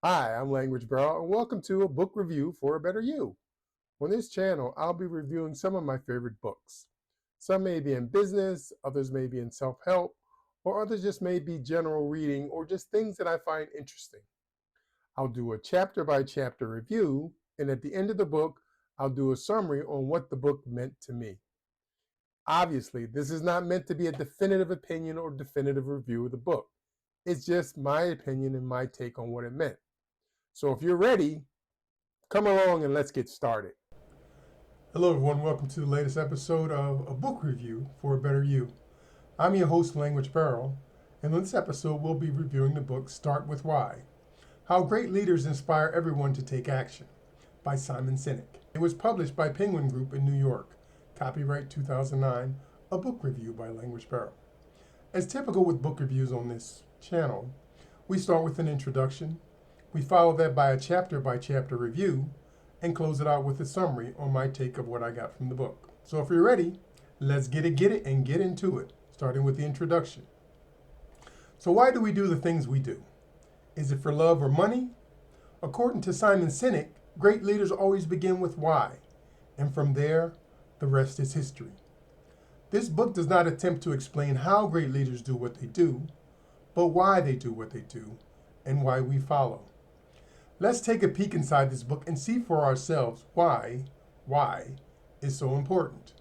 Hi, I'm Language Bro, and welcome to a book review for a better you. On this channel, I'll be reviewing some of my favorite books. Some may be in business, others may be in self-help, or others just may be general reading or just things that I find interesting. I'll do a chapter by chapter review, and at the end of the book, I'll do a summary on what the book meant to me. Obviously, this is not meant to be a definitive opinion or definitive review of the book. It's just my opinion and my take on what it meant. So if you're ready, come along and let's get started. Hello, everyone. Welcome to the latest episode of a book review for a better you. I'm your host, Language Barrel, and in this episode, we'll be reviewing the book Start With Why: How Great Leaders Inspire Everyone to Take Action by Simon Sinek. It was published by Penguin Group in New York. Copyright 2009, a book review by Language Barrel. As typical with book reviews on this channel, we start with an introduction. We follow that by a chapter-by-chapter review and close it out with a summary on my take of what I got from the book. So if you're ready, let's get it, and get into it, starting with the introduction. So why do we do the things we do? Is it for love or money? According to Simon Sinek, great leaders always begin with why, and from there, the rest is history. This book does not attempt to explain how great leaders do what they do, but why they do what they do, and why we follow. Let's take a peek inside this book and see for ourselves why is so important.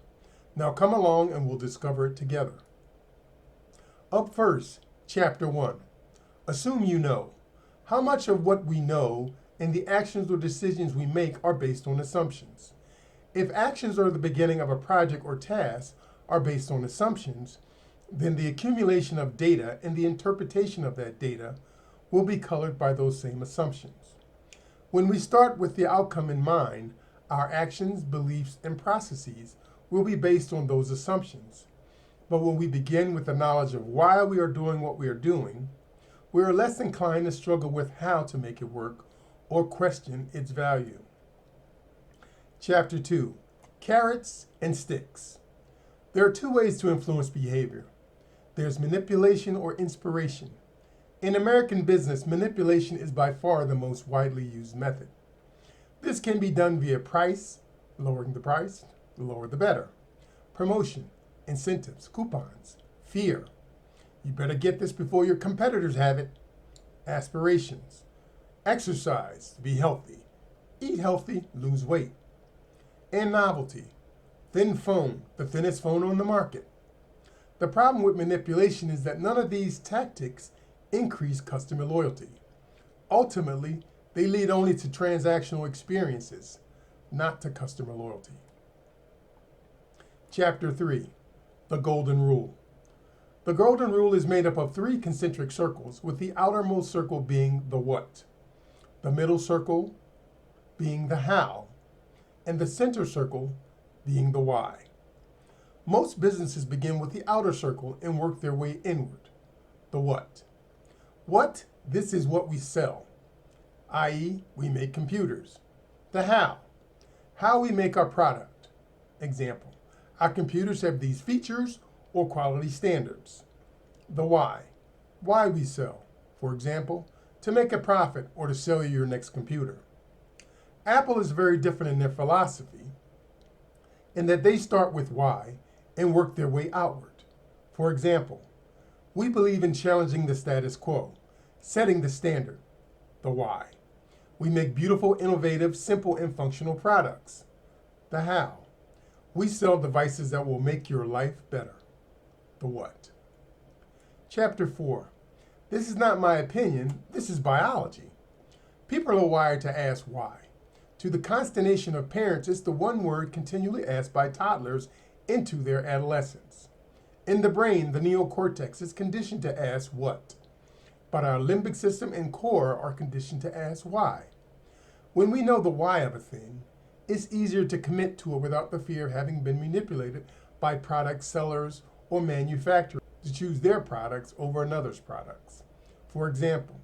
Now come along and we'll discover it together. Up first, Chapter 1. Assume you know. How much of what we know and the actions or decisions we make are based on assumptions? If actions are the beginning of a project or task are based on assumptions, then the accumulation of data and the interpretation of that data will be colored by those same assumptions. When we start with the outcome in mind, our actions, beliefs, and processes will be based on those assumptions. But when we begin with the knowledge of why we are doing what we are doing, we are less inclined to struggle with how to make it work or question its value. Chapter 2. Carrots and Sticks. There are two ways to influence behavior. There's manipulation or inspiration. In American business, manipulation is by far the most widely used method. This can be done via price, lowering the price, the lower the better. Promotion, incentives, coupons, fear. You better get this before your competitors have it. Aspirations, exercise, be healthy, eat healthy, lose weight. And novelty, thin phone, the thinnest phone on the market. The problem with manipulation is that none of these tactics increase customer loyalty. Ultimately, they lead only to transactional experiences, not to customer loyalty. Chapter 3. The Golden Rule. The Golden Rule is made up of 3 concentric circles, with the outermost circle being the what, the middle circle being the how, and the center circle being the why. Most businesses begin with the outer circle and work their way inward, the what. What? This is what we sell, i.e., we make computers. The how. How we make our product. Example, our computers have these features or quality standards. The why. Why we sell. For example, to make a profit or to sell you your next computer. Apple is very different in their philosophy in that they start with why and work their way outward. For example, we believe in challenging the status quo, setting the standard, the why. We make beautiful, innovative, simple, and functional products, the how. We sell devices that will make your life better, the what. Chapter 4. This is not my opinion, this is biology. People are wired to ask why. To the consternation of parents, it's the one word continually asked by toddlers into their adolescence. In the brain, the neocortex is conditioned to ask what, but our limbic system and core are conditioned to ask why. When we know the why of a thing, it's easier to commit to it without the fear of having been manipulated by product sellers or manufacturers to choose their products over another's products. For example,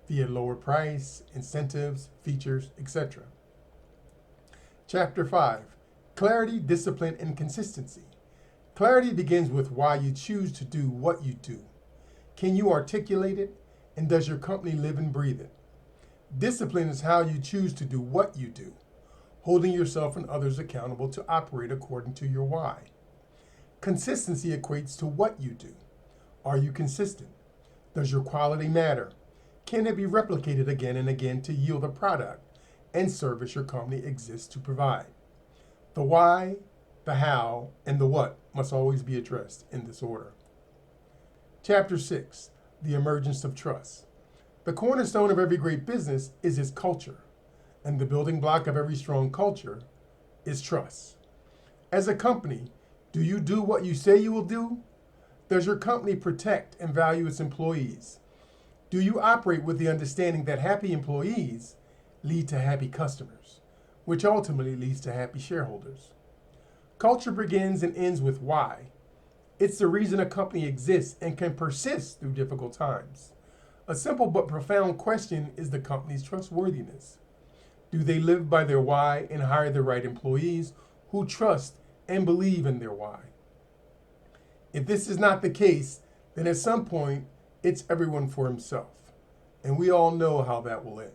via lower price, incentives, features, etc. Chapter 5. Clarity, Discipline, and Consistency. Clarity begins with why you choose to do what you do. Can you articulate it? And does your company live and breathe it? Discipline is how you choose to do what you do, holding yourself and others accountable to operate according to your why. Consistency equates to what you do. Are you consistent? Does your quality matter? Can it be replicated again and again to yield a product and service your company exists to provide? The why, the how, and the what must always be addressed in this order. Chapter 6, the emergence of trust. The cornerstone of every great business is its culture, and the building block of every strong culture is trust. As a company, do you do what you say you will do? Does your company protect and value its employees? Do you operate with the understanding that happy employees lead to happy customers, which ultimately leads to happy shareholders? Culture begins and ends with why. It's the reason a company exists and can persist through difficult times. A simple but profound question is the company's trustworthiness. Do they live by their why and hire the right employees who trust and believe in their why? If this is not the case, then at some point, it's everyone for himself. And we all know how that will end.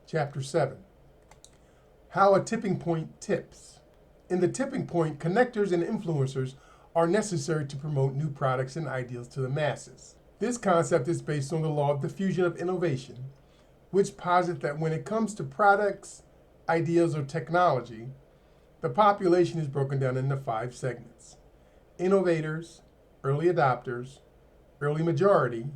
Chapter 7, how a tipping point tips. In the tipping point, connectors and influencers are necessary to promote new products and ideals to the masses. This concept is based on the law of diffusion of innovation, which posits that when it comes to products, ideas, or technology, the population is broken down into 5 segments: innovators, early adopters, early majority,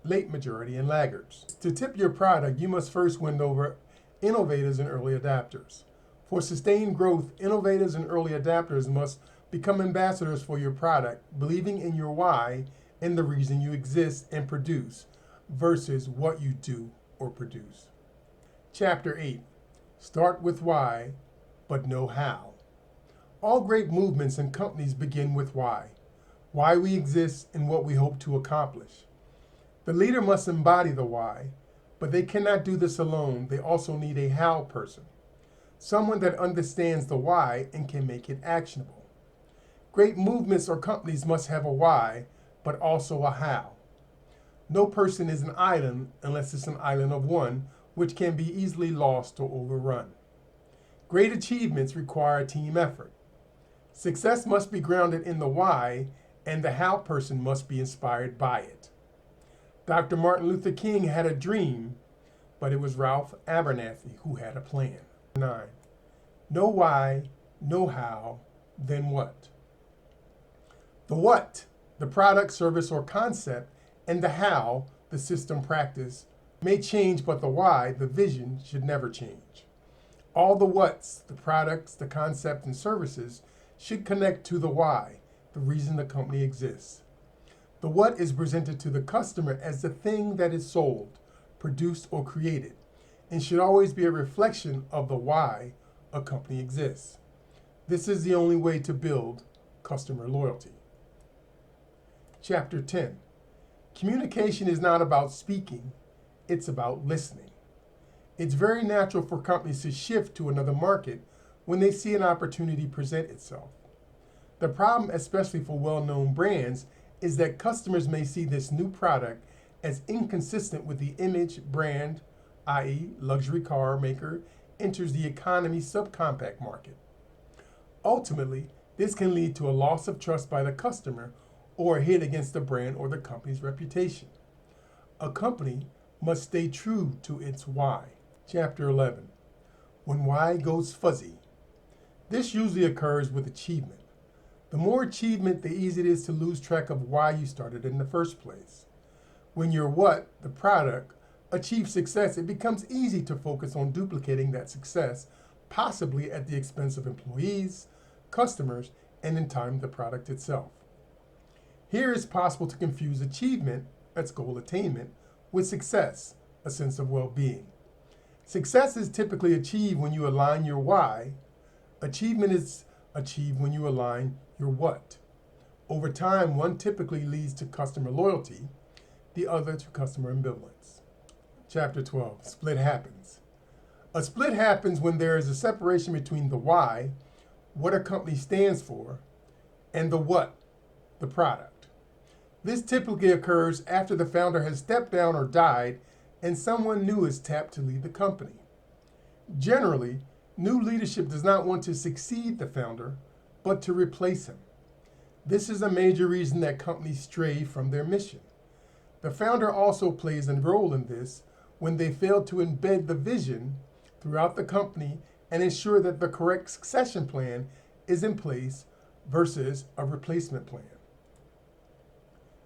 late majority, and laggards. To tip your product, you must first win over innovators and early adapters. For sustained growth, innovators and early adapters must become ambassadors for your product, believing in your why and the reason you exist and produce, versus what you do or produce. Chapter 8, start with why, but know how. All great movements and companies begin with why we exist and what we hope to accomplish. The leader must embody the why, but they cannot do this alone. They also need a how person, someone that understands the why and can make it actionable. Great movements or companies must have a why, but also a how. No person is an island unless it's an island of one, which can be easily lost or overrun. Great achievements require a team effort. Success must be grounded in the why, and the how person must be inspired by it. Dr. Martin Luther King had a dream, but it was Ralph Abernathy who had a plan. 9. Know why, know how, then what? The what, the product, service, or concept, and the how, the system, practice, may change, but the why, the vision, should never change. All the whats, the products, the concept, and services should connect to the why, the reason the company exists. The what is presented to the customer as the thing that is sold, produced, or created, and should always be a reflection of the why a company exists. This is the only way to build customer loyalty. Chapter 10. Communication is not about speaking, it's about listening. It's very natural for companies to shift to another market when they see an opportunity present itself. The problem, especially for well-known brands, is that customers may see this new product as inconsistent with the image brand, i.e., luxury car maker enters the economy subcompact market. Ultimately, this can lead to a loss of trust by the customer or a hit against the brand or the company's reputation. A company must stay true to its why. Chapter 11. When why goes fuzzy. This usually occurs with achievement. The more achievement, the easier it is to lose track of why you started in the first place. When your what, the product, achieves success, it becomes easy to focus on duplicating that success, possibly at the expense of employees, customers, and in time the product itself. Here it's possible to confuse achievement, that's goal attainment, with success, a sense of well-being. Success is typically achieved when you align your why. Achievement is achieved when you align your what. Over time, one typically leads to customer loyalty, the other to customer ambivalence. Chapter 12, split happens. A split happens when there is a separation between the why, what a company stands for, and the what, the product. This typically occurs after the founder has stepped down or died, and someone new is tapped to lead the company. Generally, new leadership does not want to succeed the founder, but to replace him. This is a major reason that companies stray from their mission. The founder also plays a role in this when they fail to embed the vision throughout the company and ensure that the correct succession plan is in place versus a replacement plan.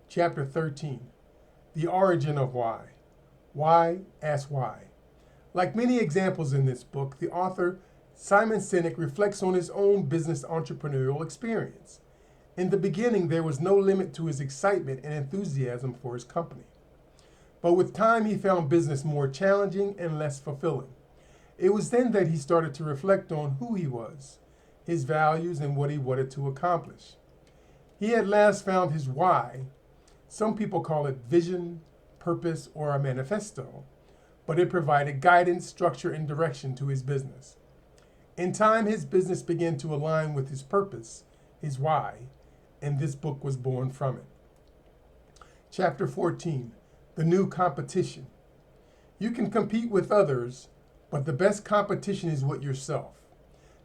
Chapter 13, The Origin of Why. Why? Ask why. Like many examples in this book, the author, Simon Sinek, reflects on his own business entrepreneurial experience. In the beginning, there was no limit to his excitement and enthusiasm for his company. But with time, he found business more challenging and less fulfilling. It was then that he started to reflect on who he was, his values, and what he wanted to accomplish. He at last found his why. Some people call it vision, purpose, or a manifesto, but it provided guidance, structure, and direction to his business. In time, his business began to align with his purpose, his why, and this book was born from it. Chapter 14, The New Competition. You can compete with others, but the best competition is with yourself.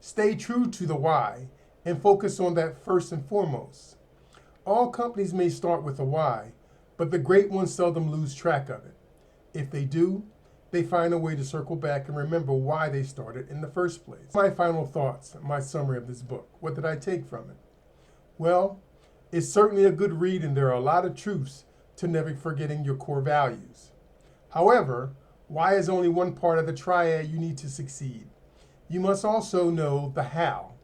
Stay true to the why and focus on that first and foremost. All companies may start with a why, but the great ones seldom lose track of it. If they do, they find a way to circle back and remember why they started in the first place. My final thoughts, my summary of this book. What did I take from it? Well, it's certainly a good read, and there are a lot of truths to never forgetting your core values. However, why is only one part of the triad you need to succeed. You must also know the how,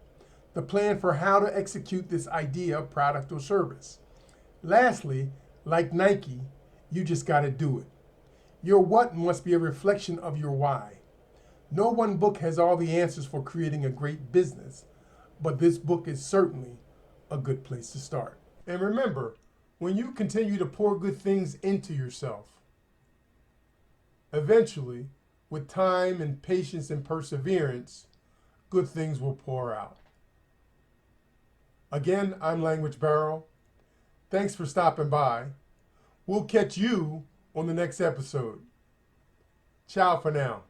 the plan for how to execute this idea, product, or service. Lastly, like Nike, you just got to do it. Your what must be a reflection of your why. No one book has all the answers for creating a great business, but this book is certainly a good place to start. And remember, when you continue to pour good things into yourself, eventually, with time and patience and perseverance, good things will pour out. Again, I'm Language Barrel. Thanks for stopping by. We'll catch you on the next episode. Ciao for now.